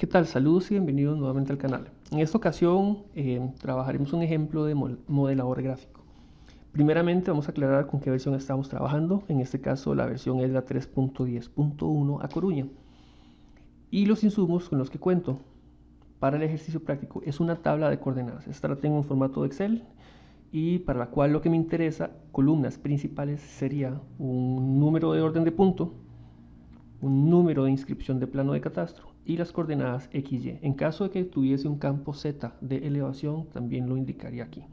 ¿Qué tal? Saludos y bienvenidos nuevamente al canal. En esta ocasión trabajaremos un ejemplo de modelador gráfico. Primeramente vamos a aclarar con qué versión estamos trabajando. En este caso la versión es la 3.10.1 a Coruña. Y los insumos con los que cuento para el ejercicio práctico es una tabla de coordenadas. Esta la tengo en formato de Excel y para la cual lo que me interesa, columnas principales, sería un número de orden de punto, un número de inscripción de plano de catastro y las coordenadas XY. En caso de que tuviese un campo Z de elevación, también lo indicaría aquí.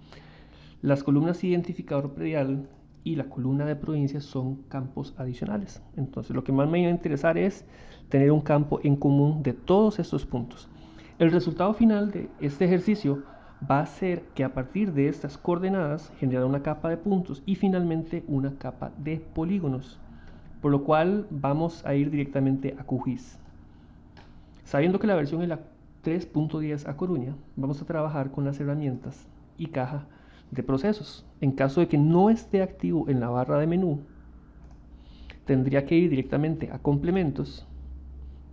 Las columnas identificador predial y la columna de provincias son campos adicionales. Entonces lo que más me va a interesar es tener un campo en común de todos estos puntos. El resultado final de este ejercicio va a ser que a partir de estas coordenadas generar una capa de puntos y finalmente una capa de polígonos, por lo cual vamos a ir directamente a QGIS. Sabiendo que la versión es la 3.10 a Coruña, vamos a trabajar con las herramientas y caja de procesos. En caso de que no esté activo en la barra de menú, tendría que ir directamente a complementos.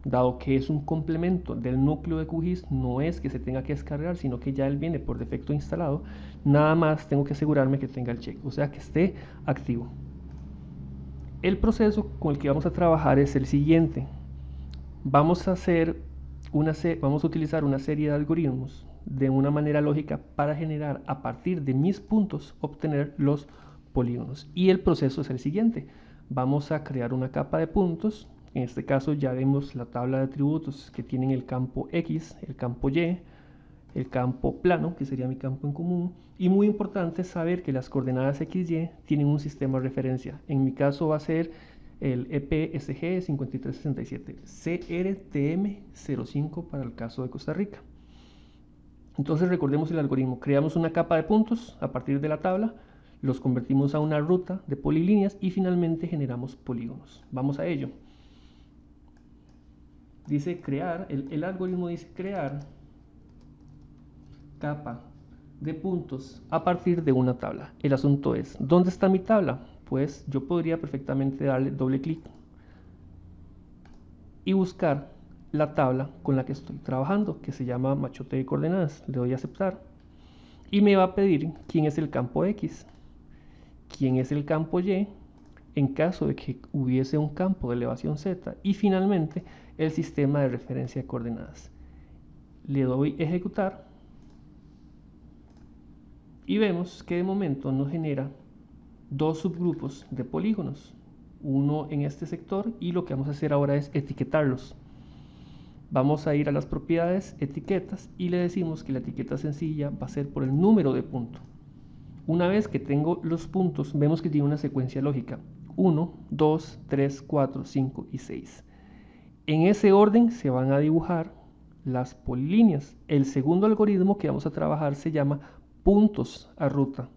Dado que es un complemento del núcleo de QGIS, no es que se tenga que descargar, sino que ya él viene por defecto instalado. Nada más tengo que asegurarme que tenga el check, o sea que esté activo. El proceso con el que vamos a trabajar es el siguiente. Vamos a utilizar una serie de algoritmos de una manera lógica para generar a partir de mis puntos obtener los polígonos. Y el proceso es el siguiente. Vamos a crear una capa de puntos. En este caso ya vemos la tabla de atributos que tienen el campo X, el campo Y, el campo plano, que sería mi campo en común. Y muy importante saber que las coordenadas XY tienen un sistema de referencia. En mi caso va a ser el EPSG 5367, CRTM05 para el caso de Costa Rica. Entonces recordemos el algoritmo. Creamos una capa de puntos a partir de la tabla, los convertimos a una ruta de polilíneas y finalmente generamos polígonos. Vamos a ello. Dice crear, el algoritmo dice crear capa de puntos a partir de una tabla. El asunto es, ¿dónde está mi tabla? Pues yo podría perfectamente darle doble clic y buscar la tabla con la que estoy trabajando, que se llama machote de coordenadas. Le doy a aceptar y me va a pedir quién es el campo X, quién es el campo Y, en caso de que hubiese un campo de elevación Z, y finalmente el sistema de referencia de coordenadas. Le doy ejecutar y vemos que de momento nos genera dos subgrupos de polígonos, uno en este sector, y lo que vamos a hacer ahora es etiquetarlos. Vamos a ir a las propiedades, etiquetas, y le decimos que la etiqueta sencilla va a ser por el número de punto. Una vez que tengo los puntos, vemos que tiene una secuencia lógica: 1, 2, 3, 4, 5 y 6. En ese orden se van a dibujar las polilíneas. El segundo algoritmo que vamos a trabajar se llama puntos a ruta.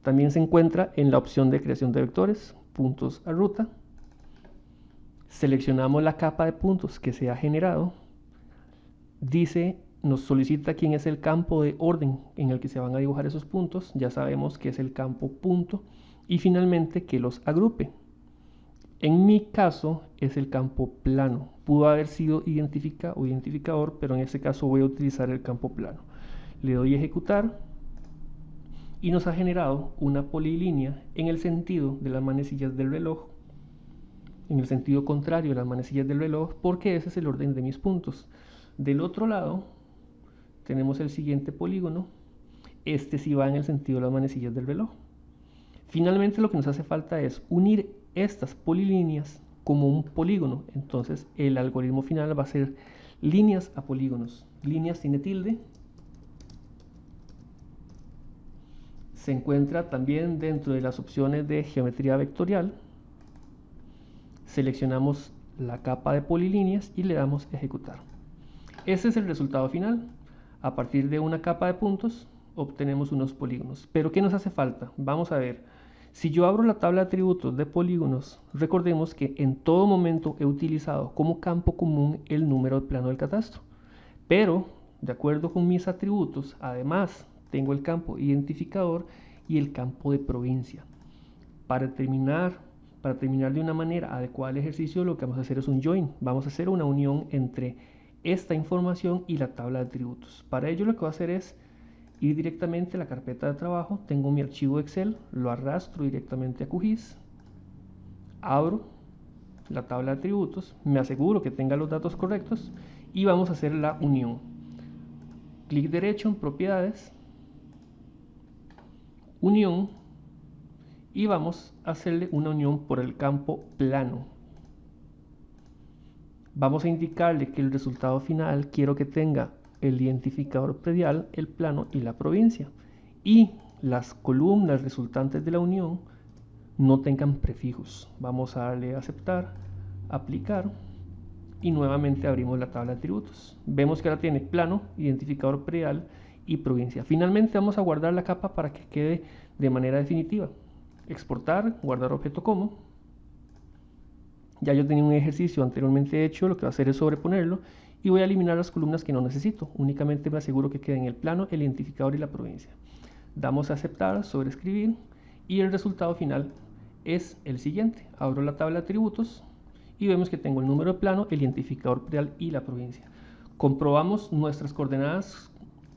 También se encuentra en la opción de creación de vectores, puntos a ruta. Seleccionamos la capa de puntos que se ha generado. Nos solicita quién es el campo de orden en el que se van a dibujar esos puntos. Ya sabemos que es el campo punto. Y finalmente que los agrupe. En mi caso es el campo plano. Pudo haber sido identificador, pero en este caso voy a utilizar el campo plano. Le doy a ejecutar y nos ha generado una polilínea en el sentido de las manecillas del reloj, en el sentido contrario de las manecillas del reloj, porque ese es el orden de mis puntos. Del otro lado tenemos el siguiente polígono. Este sí va en el sentido de las manecillas del reloj. Finalmente lo que nos hace falta es unir estas polilíneas como un polígono. Entonces el algoritmo final va a ser líneas a polígonos. Líneas tiene tilde. Se encuentra también dentro de las opciones de geometría vectorial. Seleccionamos la capa de polilíneas y le damos ejecutar. Ese es el resultado final. A partir de una capa de puntos obtenemos unos polígonos. Pero ¿qué nos hace falta? Vamos a ver. Si yo abro la tabla de atributos de polígonos, recordemos que en todo momento he utilizado como campo común el número de plano del catastro. Pero, de acuerdo con mis atributos, además tengo el campo identificador y el campo de provincia. Para determinar Para terminar de una manera adecuada el ejercicio, lo que vamos a hacer es un join. Vamos a hacer una unión entre esta información y la tabla de atributos. Para ello lo que voy a hacer es ir directamente a la carpeta de trabajo. Tengo mi archivo Excel, lo arrastro directamente a QGIS, abro la tabla de atributos, me aseguro que tenga los datos correctos y vamos a hacer la unión. Clic derecho en propiedades, unión, y vamos a hacerle una unión por el campo plano. Vamos a indicarle que el resultado final quiero que tenga el identificador predial, el plano y la provincia, y las columnas resultantes de la unión no tengan prefijos. Vamos a darle a aceptar, aplicar, y nuevamente abrimos la tabla de atributos. Vemos que ahora tiene plano, identificador predial y provincia. Finalmente vamos a guardar la capa para que quede de manera definitiva. Exportar, guardar objeto como. Ya yo tenía un ejercicio anteriormente hecho, lo que va a hacer es sobreponerlo y voy a eliminar las columnas que no necesito. Únicamente me aseguro que queden el plano, el identificador y la provincia. Damos a aceptar, sobreescribir, y el resultado final es el siguiente. Abro la tabla de atributos y vemos que tengo el número de plano, el identificador predial y la provincia. Comprobamos nuestras coordenadas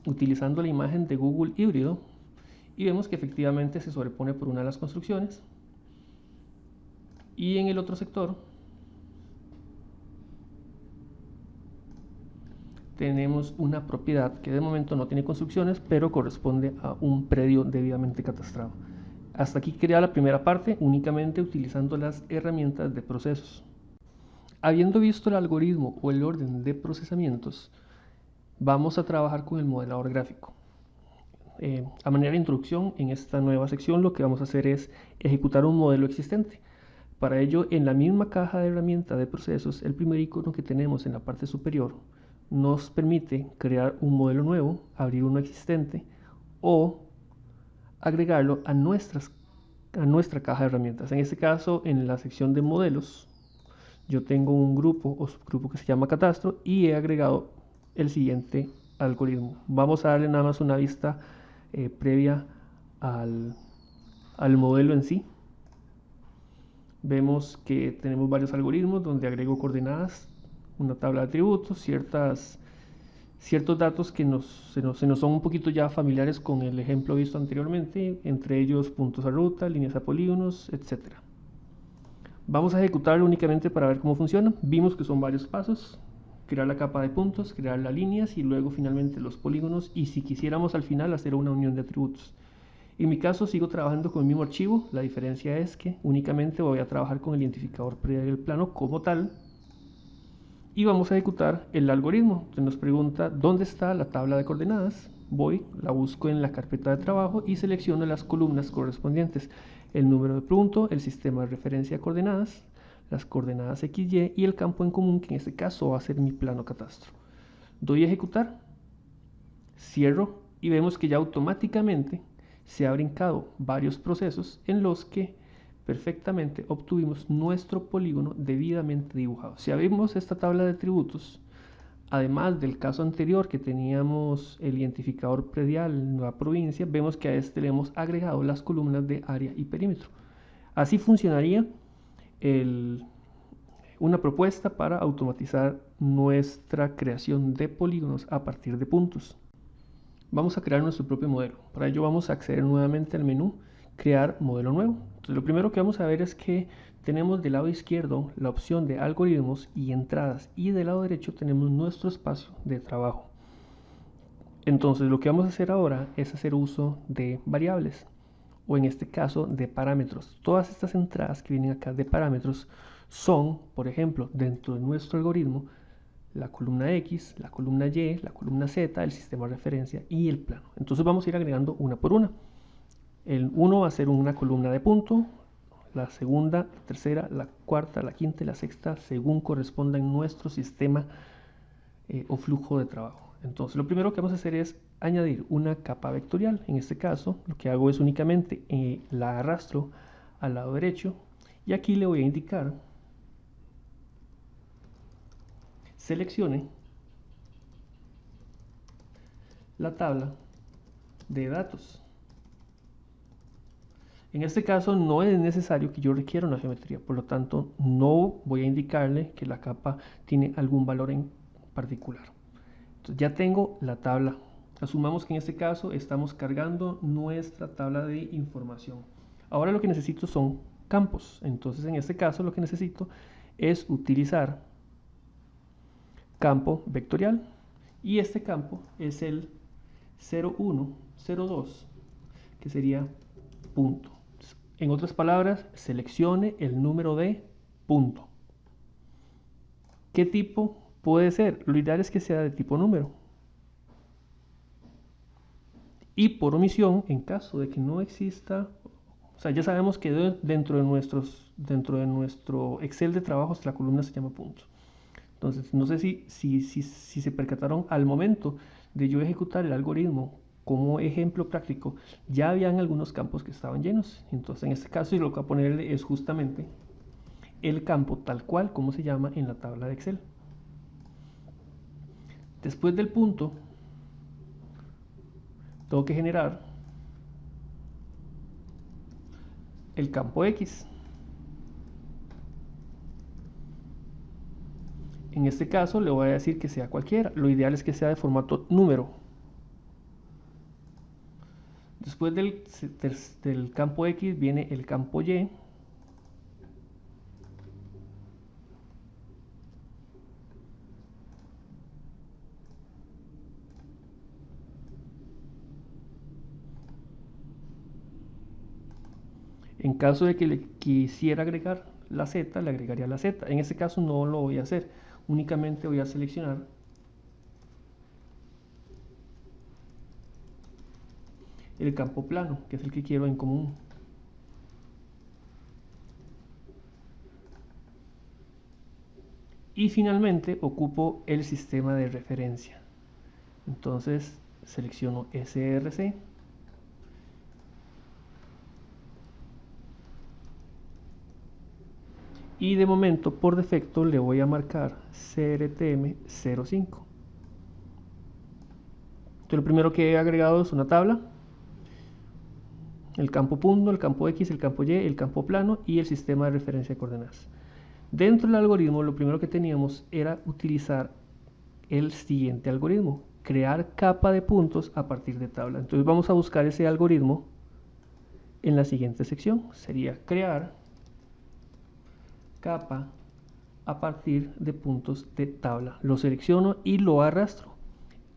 utilizando la imagen de Google híbrido y vemos que efectivamente se sobrepone por una de las construcciones, y en el otro sector tenemos una propiedad que de momento no tiene construcciones, pero corresponde a un predio debidamente catastrado. Hasta aquí queda la primera parte, únicamente utilizando las herramientas de procesos. Habiendo visto el algoritmo o el orden de procesamientos, vamos a trabajar con el modelador gráfico. A manera de introducción, en esta nueva sección lo que vamos a hacer es ejecutar un modelo existente. Para ello, en la misma caja de herramientas de procesos, el primer icono que tenemos en la parte superior nos permite crear un modelo nuevo, abrir uno existente o agregarlo a nuestra caja de herramientas. En este caso, en la sección de modelos, yo tengo un grupo o subgrupo que se llama catastro y he agregado el siguiente algoritmo. Vamos a darle nada más una vista previa al modelo en sí. Vemos que tenemos varios algoritmos donde agrego coordenadas, una tabla de atributos, ciertos datos que se nos son un poquito ya familiares con el ejemplo visto anteriormente, entre ellos puntos a ruta, líneas a polígonos, etc. Vamos a ejecutarlo únicamente para ver cómo funciona. Vimos que son varios pasos: crear la capa de puntos, crear las líneas y luego finalmente los polígonos, y si quisiéramos al final hacer una unión de atributos. En mi caso sigo trabajando con el mismo archivo, la diferencia es que únicamente voy a trabajar con el identificador predial del plano como tal, y vamos a ejecutar el algoritmo. Se nos pregunta dónde está la tabla de coordenadas. Voy, la busco en la carpeta de trabajo y selecciono las columnas correspondientes: el número de punto, el sistema de referencia a coordenadas, las coordenadas XY y el campo en común, que en este caso va a ser mi plano catastro. Doy a ejecutar, cierro y vemos que ya automáticamente se ha brincado varios procesos en los que perfectamente obtuvimos nuestro polígono debidamente dibujado. Si abrimos esta tabla de atributos, además del caso anterior que teníamos el identificador predial en la provincia, vemos que a este le hemos agregado las columnas de área y perímetro. Así funcionaría una propuesta para automatizar nuestra creación de polígonos a partir de puntos. Vamos a crear nuestro propio modelo. Para ello vamos a acceder nuevamente al menú crear modelo nuevo. Entonces lo primero que vamos a ver es que tenemos del lado izquierdo la opción de algoritmos y entradas, y del lado derecho tenemos nuestro espacio de trabajo. Entonces lo que vamos a hacer ahora es hacer uso de variables, o en este caso de parámetros. Todas estas entradas que vienen acá de parámetros son, por ejemplo, dentro de nuestro algoritmo, la columna X, la columna Y, la columna Z, el sistema de referencia y el plano. Entonces vamos a ir agregando una por una. El 1 va a ser una columna de punto, la segunda, la tercera, la cuarta, la quinta y la sexta, según corresponda en nuestro sistema o flujo de trabajo. Entonces lo primero que vamos a hacer es añadir una capa vectorial. En este caso lo que hago es únicamente la arrastro al lado derecho y aquí le voy a indicar seleccione la tabla de datos. En este caso no es necesario que yo requiera una geometría, por lo tanto no voy a indicarle que la capa tiene algún valor en particular. Entonces ya tengo la tabla. Asumamos que en este caso estamos cargando nuestra tabla de información. Ahora lo que necesito son campos. Entonces en este caso lo que necesito es utilizar campo vectorial y este campo es el 0102, que sería punto. En otras palabras, seleccione el número de punto. ¿Qué tipo puede ser? Lo ideal es que sea de tipo número. Y por omisión, en caso de que no exista, o sea, ya sabemos que dentro de nuestro Excel de trabajos la columna se llama puntos. Entonces, no sé si se percataron al momento de yo ejecutar el algoritmo como ejemplo práctico, ya habían algunos campos que estaban llenos. Entonces, en este caso, lo que voy a ponerle es justamente el campo tal cual como se llama en la tabla de Excel. Después del punto, tengo que generar el campo X. En este caso le voy a decir que sea cualquiera. Lo ideal es que sea de formato número. Después del campo X viene el campo Y. En caso de que le quisiera agregar la Z, le agregaría la Z. En este caso no lo voy a hacer. Únicamente voy a seleccionar el campo plano, que es el que quiero en común. Y finalmente ocupo el sistema de referencia. Entonces selecciono SRC. Y de momento, por defecto, le voy a marcar CRTM05. Entonces lo primero que he agregado es una tabla, el campo punto, el campo X, el campo Y, el campo plano y el sistema de referencia de coordenadas. Dentro del algoritmo, lo primero que teníamos era utilizar el siguiente algoritmo: crear capa de puntos a partir de tabla. Entonces vamos a buscar ese algoritmo en la siguiente sección. Sería crear capa a partir de puntos de tabla. Lo selecciono y lo arrastro.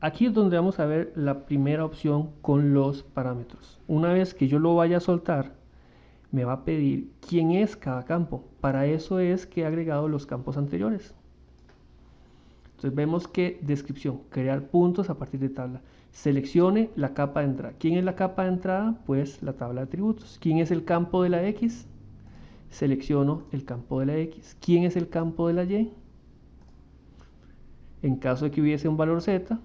Aquí es donde vamos a ver la primera opción con los parámetros. Una vez que yo lo vaya a soltar, me va a pedir quién es cada campo. Para eso es que he agregado los campos anteriores. Entonces vemos que descripción, crear puntos a partir de tabla. Seleccione la capa de entrada. ¿Quién es la capa de entrada? Pues la tabla de atributos. ¿Quién es el campo de la X? Selecciono el campo de la X. ¿Quién es el campo de la Y? En caso de que hubiese un valor Z,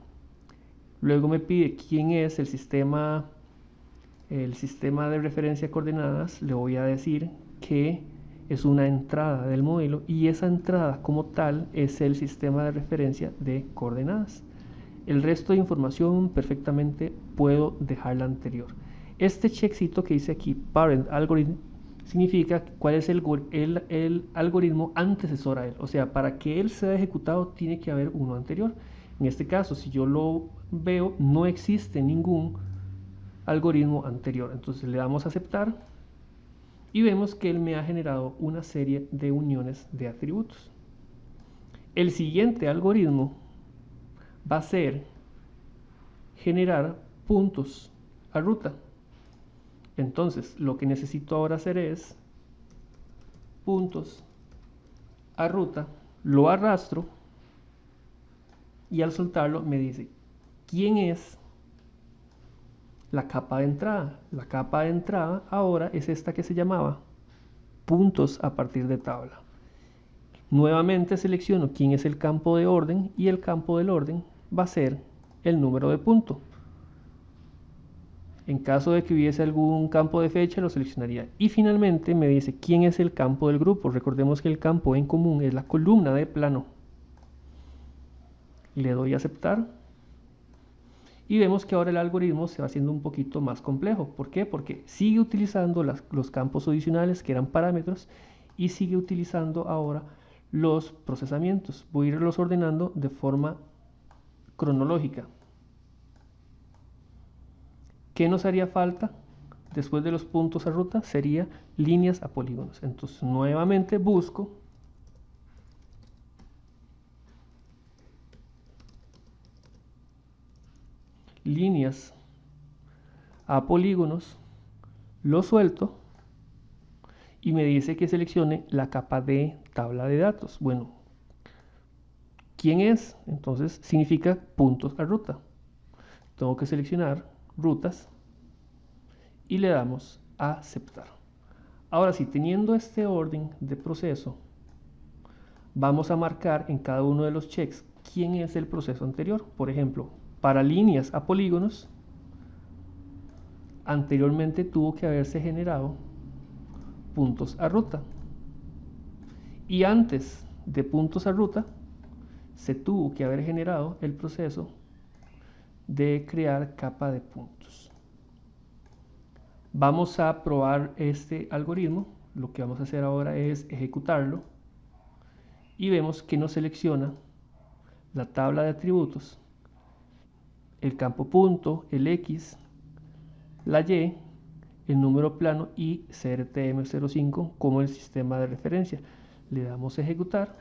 luego me pide quién es el sistema de referencia de coordenadas. Le voy a decir que es una entrada del modelo y esa entrada como tal es el sistema de referencia de coordenadas. El resto de información perfectamente puedo dejarla anterior. Este checkcito que dice aquí, Parent Algorithm, significa cuál es el algoritmo antecesor a él. O sea, para que él sea ejecutado tiene que haber uno anterior. En este caso, si yo lo veo, no existe ningún algoritmo anterior. Entonces le damos a aceptar y vemos que él me ha generado una serie de uniones de atributos. El siguiente algoritmo va a ser generar puntos a ruta. Entonces lo que necesito ahora hacer es puntos a ruta, lo arrastro y al soltarlo me dice quién es la capa de entrada. La capa de entrada ahora es esta que se llamaba puntos a partir de tabla. Nuevamente selecciono quién es el campo de orden y el campo del orden va a ser el número de punto. En caso de que hubiese algún campo de fecha, lo seleccionaría. Y finalmente me dice quién es el campo del grupo. Recordemos que el campo en común es la columna de plano. Le doy a aceptar. Y vemos que ahora el algoritmo se va haciendo un poquito más complejo. ¿Por qué? Porque sigue utilizando los campos adicionales que eran parámetros y sigue utilizando ahora los procesamientos. Voy a irlos ordenando de forma cronológica. ¿Qué nos haría falta después de los puntos a ruta? Sería líneas a polígonos. Entonces nuevamente busco líneas a polígonos, lo suelto y me dice que seleccione la capa de tabla de datos. Bueno, ¿quién es? Entonces significa puntos a ruta. Tengo que seleccionar rutas y le damos a aceptar. Ahora sí, teniendo este orden de proceso, vamos a marcar en cada uno de los checks quién es el proceso anterior. Por ejemplo, para líneas a polígonos, anteriormente tuvo que haberse generado puntos a ruta. Y antes de puntos a ruta, se tuvo que haber generado el proceso de crear capa de puntos. Vamos a probar este algoritmo. Lo que vamos a hacer ahora es ejecutarlo y vemos que nos selecciona la tabla de atributos, el campo punto, el X, la Y, el número plano y CRTM05 como el sistema de referencia. Le damos a ejecutar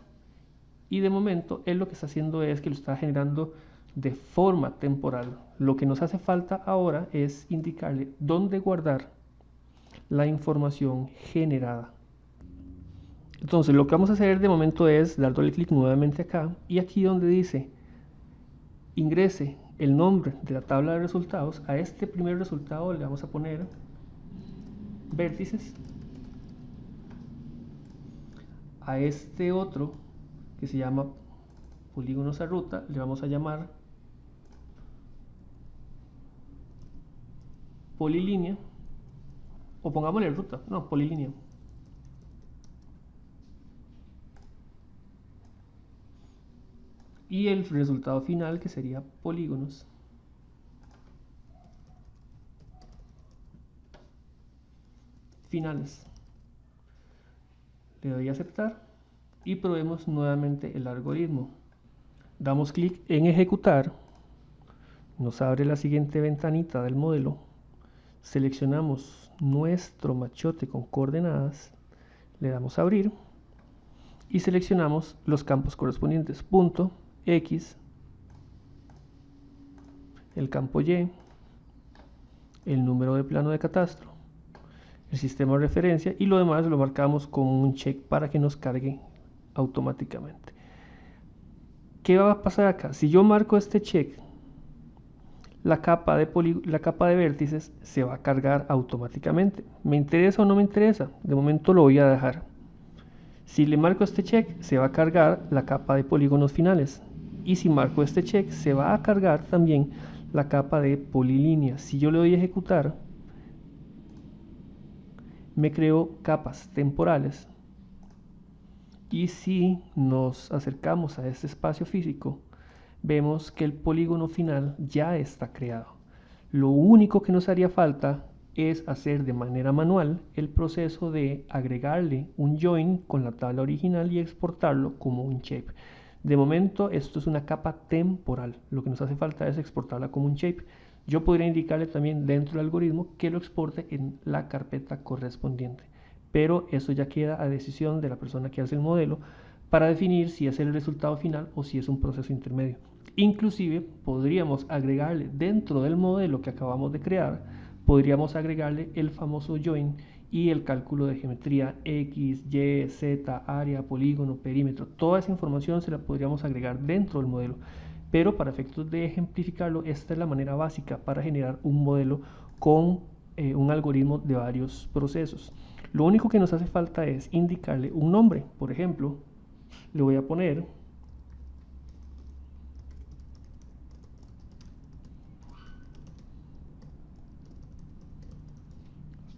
y de momento él lo que está haciendo es que lo está generando de forma temporal. Lo que nos hace falta ahora es indicarle dónde guardar la información generada. Entonces lo que vamos a hacer de momento es dar doble clic nuevamente acá y aquí donde dice ingrese el nombre de la tabla de resultados, a este primer resultado le vamos a poner vértices, a este otro que se llama polígonos a ruta le vamos a llamar polilínea, o pongámosle ruta, no, polilínea. Y el resultado final que sería polígonos finales. Le doy a aceptar y probemos nuevamente el algoritmo. Damos clic en ejecutar, nos abre la siguiente ventanita del modelo, seleccionamos nuestro machote con coordenadas, le damos a abrir y seleccionamos los campos correspondientes, punto, X, el campo Y, el número de plano de catastro, el sistema de referencia y lo demás lo marcamos con un check para que nos cargue automáticamente. ¿Qué va a pasar acá? Si yo marco este check, la capa de vértices se va a cargar automáticamente. ¿Me interesa o no me interesa? De momento lo voy a dejar. Si le marco este check, se va a cargar la capa de polígonos finales. Y si marco este check, se va a cargar también la capa de polilíneas. Si yo le doy a ejecutar, me creo capas temporales. Y si nos acercamos a este espacio físico, vemos que el polígono final ya está creado. Lo único que nos haría falta es hacer de manera manual el proceso de agregarle un join con la tabla original y exportarlo como un shape. De momento esto es una capa temporal, lo que nos hace falta es exportarla como un shape. Yo podría indicarle también dentro del algoritmo que lo exporte en la carpeta correspondiente, pero eso ya queda a decisión de la persona que hace el modelo para definir si es el resultado final o si es un proceso intermedio. Inclusive podríamos agregarle dentro del modelo que acabamos de crear, podríamos agregarle el famoso join y el cálculo de geometría X, Y, Z, área, polígono, perímetro. Toda esa información se la podríamos agregar dentro del modelo. Pero para efectos de ejemplificarlo, esta es la manera básica para generar un modelo con un algoritmo de varios procesos. Lo único que nos hace falta es indicarle un nombre. Por ejemplo, le voy a poner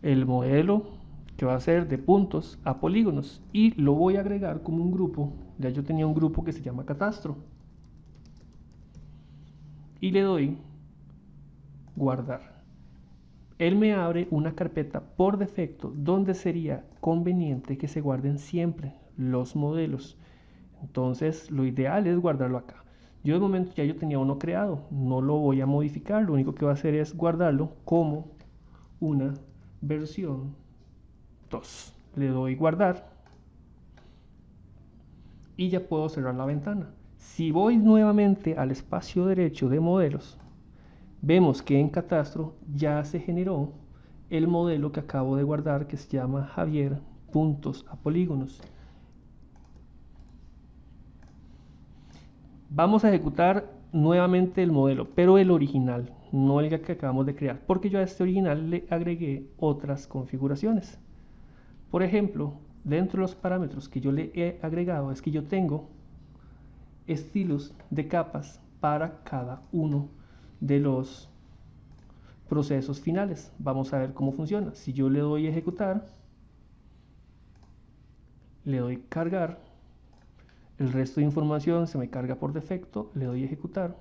el modelo que va a ser de puntos a polígonos y lo voy a agregar como un grupo. Ya yo tenía un grupo que se llama catastro y le doy guardar. Él me abre una carpeta por defecto donde sería conveniente que se guarden siempre los modelos. Entonces lo ideal es guardarlo acá. Yo de momento ya yo tenía uno creado, no lo voy a modificar, lo único que voy a hacer es guardarlo como una versión 2. Le doy guardar y ya puedo cerrar la ventana. Si voy nuevamente al espacio derecho de modelos, vemos que en Catastro ya se generó el modelo que acabo de guardar, que se llama Javier puntos a polígonos. Vamos a ejecutar nuevamente el modelo, pero el original, no el que acabamos de crear, porque yo a este original le agregué otras configuraciones. Por ejemplo, dentro de los parámetros que yo le he agregado es que yo tengo estilos de capas para cada uno de los procesos finales. Vamos a ver cómo funciona. Si yo le doy ejecutar, le doy cargar, el resto de información se me carga por defecto, le doy ejecutar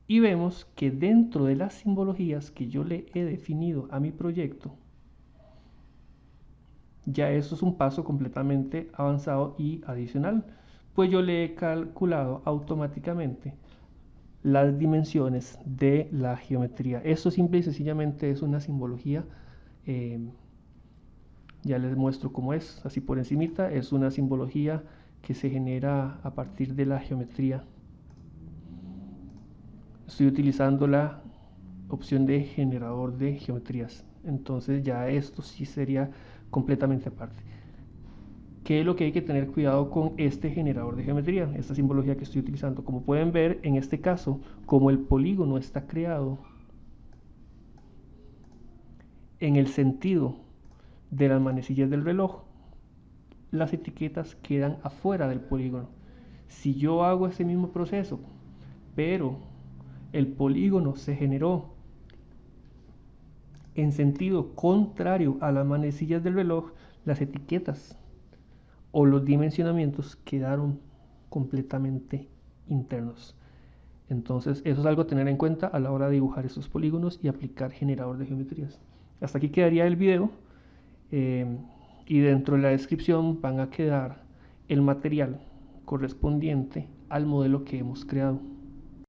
y vemos que dentro de las simbologías que yo le he definido a mi proyecto, ya eso es un paso completamente avanzado y adicional, pues yo le he calculado automáticamente las dimensiones de la geometría. Esto simple y sencillamente es una simbología. Ya les muestro cómo es, así por encimita. Es una simbología que se genera a partir de la geometría. Estoy utilizando la opción de generador de geometrías, entonces ya esto sí sería completamente aparte. ¿Qué es lo que hay que tener cuidado con este generador de geometría? Esta simbología que estoy utilizando. Como pueden ver, en este caso, como el polígono está creado en el sentido de las manecillas del reloj, las etiquetas quedan afuera del polígono. Si yo hago ese mismo proceso, pero el polígono se generó en sentido contrario a las manecillas del reloj, las etiquetas o los dimensionamientos quedaron completamente internos. Entonces eso es algo a tener en cuenta a la hora de dibujar estos polígonos y aplicar generador de geometrías. Hasta aquí quedaría el video, y dentro de la descripción van a quedar el material correspondiente al modelo que hemos creado.